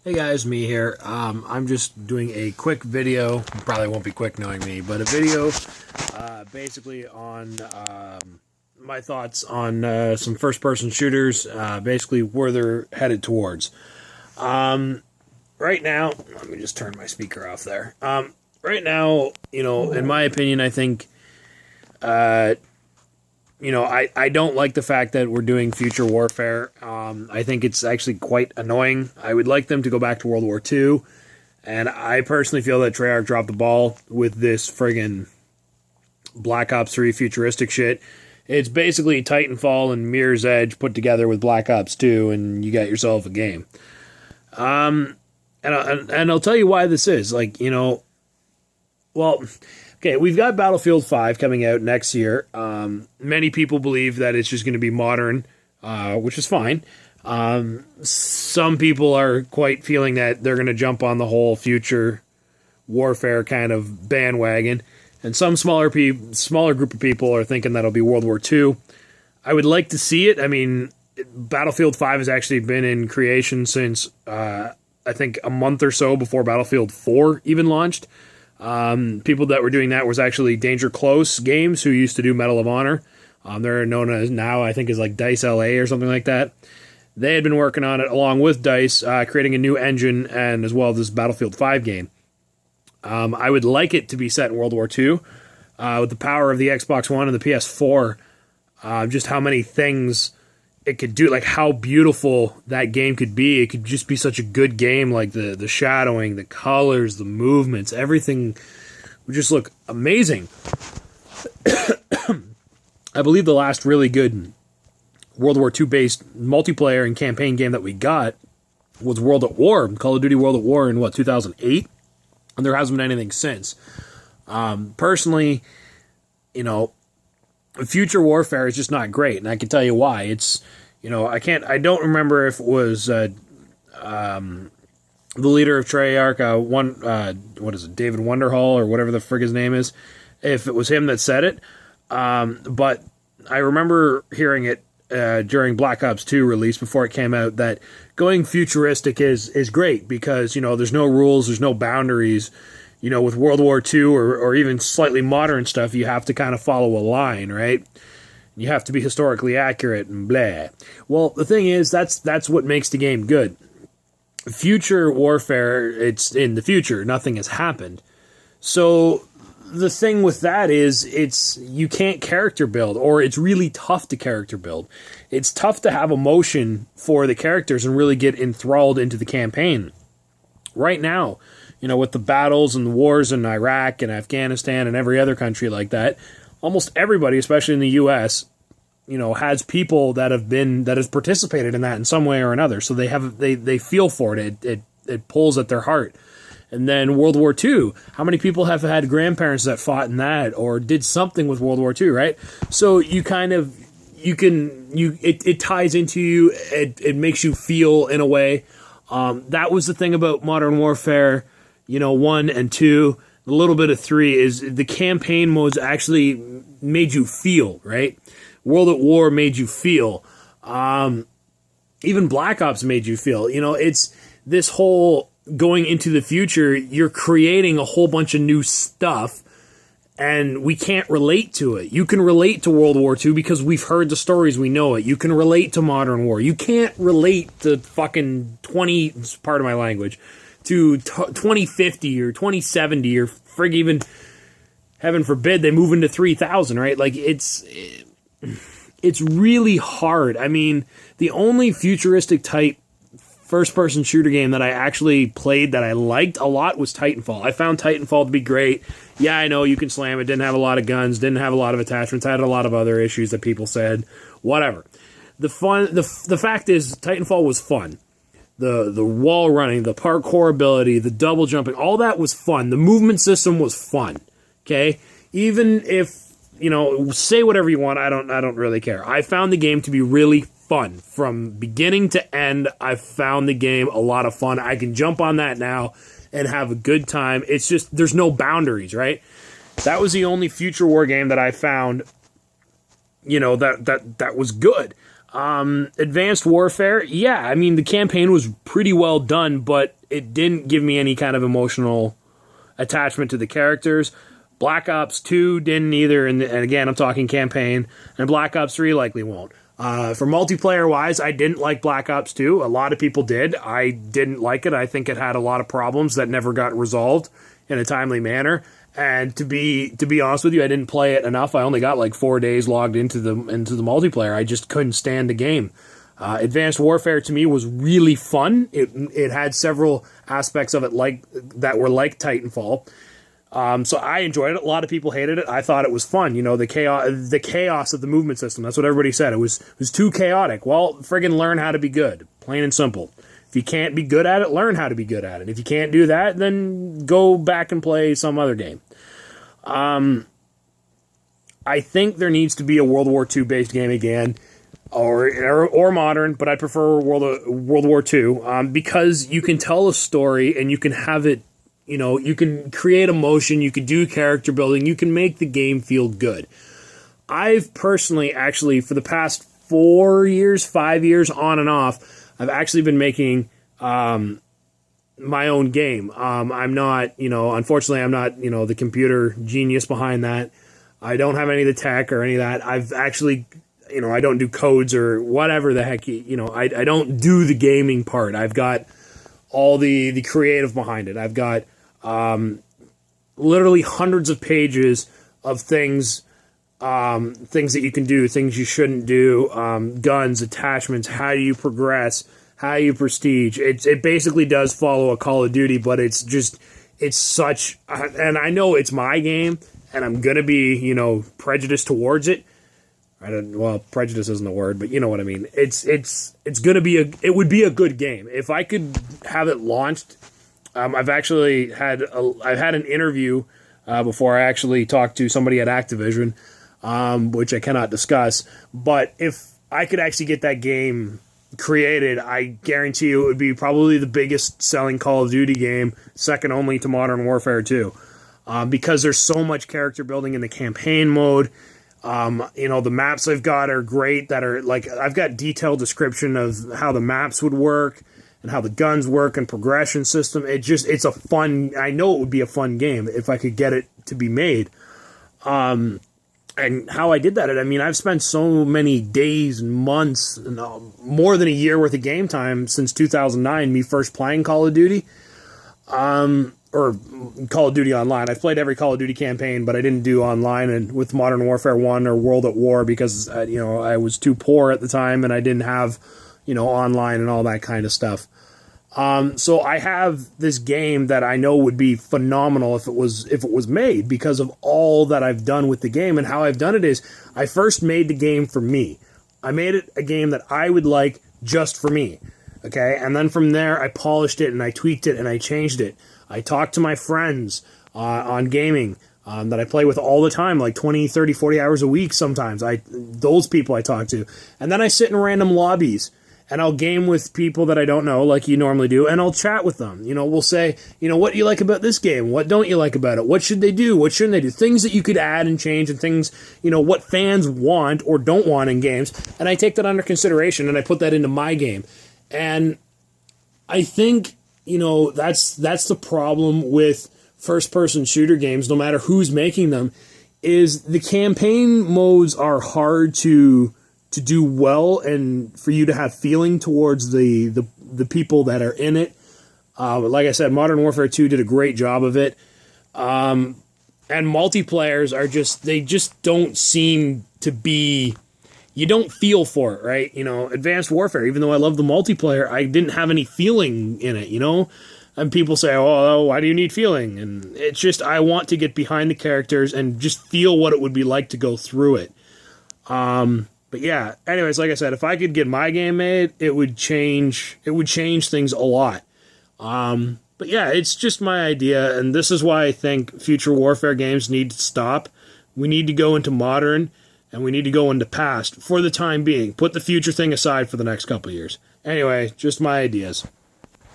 Hey guys, me here. I'm just doing a quick video. Probably won't be quick knowing me, but a video basically on my thoughts on some first person shooters, basically where they're headed towards. Right now, let me just turn my speaker off there. Right now, in my opinion, I think I don't like the fact that we're doing future warfare. I think it's actually quite annoying. I would like them to go back to World War II. And I personally feel that Treyarch dropped the ball with this friggin' Black Ops 3 futuristic shit. It's basically Titanfall and Mirror's Edge put together with Black Ops 2, and you got yourself a game. And I'll tell you why this is. Okay, we've got Battlefield 5 coming out next year. Many people believe that it's just going to be modern, which is fine. Some people are quite feeling that they're going to jump on the whole future warfare kind of bandwagon. And some smaller group of people are thinking that'll be World War II. I would like to see it. I mean, Battlefield 5 has actually been in creation since, I think, a month or so before Battlefield 4 even launched. People that were doing that was actually Danger Close Games, who used to do Medal of Honor. They're known as now, I think, as like DICE LA or something like that. They had been working on it along with DICE, creating a new engine and as well as this Battlefield 5 game. I would like it to be set in World War II with the power of the Xbox One and the PS4. Just how many things it could do, like how beautiful that game could be. It could just be such a good game, like the shadowing, the colors, the movements, everything would just look amazing. I believe the last really good World War II based multiplayer and campaign game that we got was World at War, Call of Duty World at War in 2008, and there hasn't been anything since. Personally, future warfare is just not great, and I can tell you why. It's, I don't remember if it was the leader of Treyarch, what is it, David Wonderhall or whatever the frig his name is, if it was him that said it. But I remember hearing it during Black Ops 2 release before it came out that going futuristic is great because, there's no rules, there's no boundaries. With World War II or even slightly modern stuff, you have to kind of follow a line, right? You have to be historically accurate and blah. Well, the thing is, that's what makes the game good. Future warfare, it's in the future. Nothing has happened. So the thing with that is you can't character build, or it's really tough to character build. It's tough to have emotion for the characters and really get enthralled into the campaign. Right now, with the battles and the wars in Iraq and Afghanistan and every other country like that, almost everybody, especially in the U.S., has people that have participated in that in some way or another. So they feel for it. It pulls at their heart. And then World War II, how many people have had grandparents that fought in that or did something with World War II, right? So it ties into you. It makes you feel in a way. That was the thing about Modern Warfare, 1 and 2, a little bit of 3, is the campaign modes actually made you feel, right? World at War made you feel. Even Black Ops made you feel. It's this whole going into the future, you're creating a whole bunch of new stuff, and we can't relate to it. You can relate to World War II because we've heard the stories, we know it. You can relate to Modern War. You can't relate to fucking 20, pardon my language, to 2050 or 2070 or frig even, heaven forbid, they move into 3000, right? Like, it's really hard. I mean, the only futuristic type first-person shooter game that I actually played that I liked a lot was Titanfall. I found Titanfall to be great. Yeah, I know you can slam it. Didn't have a lot of guns. Didn't have a lot of attachments. Had a lot of other issues that people said. Whatever. The fact is, Titanfall was fun. The wall running, the parkour ability, the double jumping, all that was fun. The movement system was fun. Okay? Even if, say whatever you want, I don't really care. I found the game to be really fun. From beginning to end, I found the game a lot of fun. I can jump on that now and have a good time. It's just, there's no boundaries, right? That was the only Future War game that I found, that was good. Advanced Warfare, yeah, I mean, the campaign was pretty well done, but it didn't give me any kind of emotional attachment to the characters. Black Ops 2 didn't either, and again, I'm talking campaign, and Black Ops 3 likely won't. For multiplayer-wise, I didn't like Black Ops 2. A lot of people did. I didn't like it. I think it had a lot of problems that never got resolved in a timely manner. And to be honest with you, I didn't play it enough. I only got like 4 days logged into the multiplayer. I just couldn't stand the game. Advanced Warfare to me was really fun. It had several aspects of it that were like Titanfall. So I enjoyed it. A lot of people hated it. I thought it was fun. The chaos of the movement system. That's what everybody said. It was too chaotic. Well, friggin' learn how to be good. Plain and simple. If you can't be good at it, learn how to be good at it. If you can't do that, then go back and play some other game. I think there needs to be a World War II based game again, or modern, but I prefer World War II because you can tell a story and you can have it. You can create emotion, you can do character building, you can make the game feel good. I've personally, actually, for the past 5 years, on and off, I've actually been making my own game. I'm not, unfortunately, I'm not, the computer genius behind that. I don't have any of the tech or any of that. I've actually, I don't do codes or whatever the heck, I don't do the gaming part. I've got all the creative behind it. I've got literally hundreds of pages of things that you can do, things you shouldn't do, guns, attachments, how do you progress, how you prestige. It basically does follow a Call of Duty, but it's such, and I know it's my game, and I'm going to be, prejudiced towards it. Prejudice isn't a word, but you know what I mean. It's going to be it would be a good game. If I could have it launched, I've actually had an interview before I actually talked to somebody at Activision, which I cannot discuss. But if I could actually get that game created, I guarantee you it would be probably the biggest selling Call of Duty game, second only to Modern Warfare 2, because there's so much character building in the campaign mode. The maps I've got are great. That are like, I've got detailed description of how the maps would work and how the guns work and progression system. It's a fun. I know it would be a fun game if I could get it to be made. And how I did that, I've spent so many days and months and more than a year worth of game time since 2009, me first playing Call of Duty, or Call of Duty Online. I've played every Call of Duty campaign, but I didn't do online and with Modern Warfare 1 or World at War because, I was too poor at the time and I didn't have, online and all that kind of stuff. So I have this game that I know would be phenomenal if it was made because of all that I've done with the game. And how I've done it is I first made the game for me. I made it a game that I would like just for me. Okay. And then from there, I polished it and I tweaked it and I changed it. I talked to my friends on gaming that I play with all the time, like 20, 30, 40 hours a week sometimes. Those people I talk to. And then I sit in random lobbies and I'll game with people that I don't know like you normally do, and I'll chat with them. We'll say, what do you like about this game? What don't you like about it? What should they do? What shouldn't they do? Things that you could add and change and things, what fans want or don't want in games. And I take that under consideration and I put that into my game. And I think, that's the problem with first-person shooter games, no matter who's making them, is the campaign modes are hard to do well and for you to have feeling towards the people that are in it. Like I said, Modern Warfare 2 did a great job of it. And multiplayers they just don't seem to be, you don't feel for it, right? Advanced Warfare, even though I love the multiplayer, I didn't have any feeling in it, And people say, oh, why do you need feeling? And it's just, I want to get behind the characters and just feel what it would be like to go through it. But yeah, anyways, like I said, if I could get my game made, it would change things a lot. But yeah, it's just my idea, and this is why I think future warfare games need to stop. We need to go into modern, and we need to go into past for the time being. Put the future thing aside for the next couple of years. Anyway, just my ideas.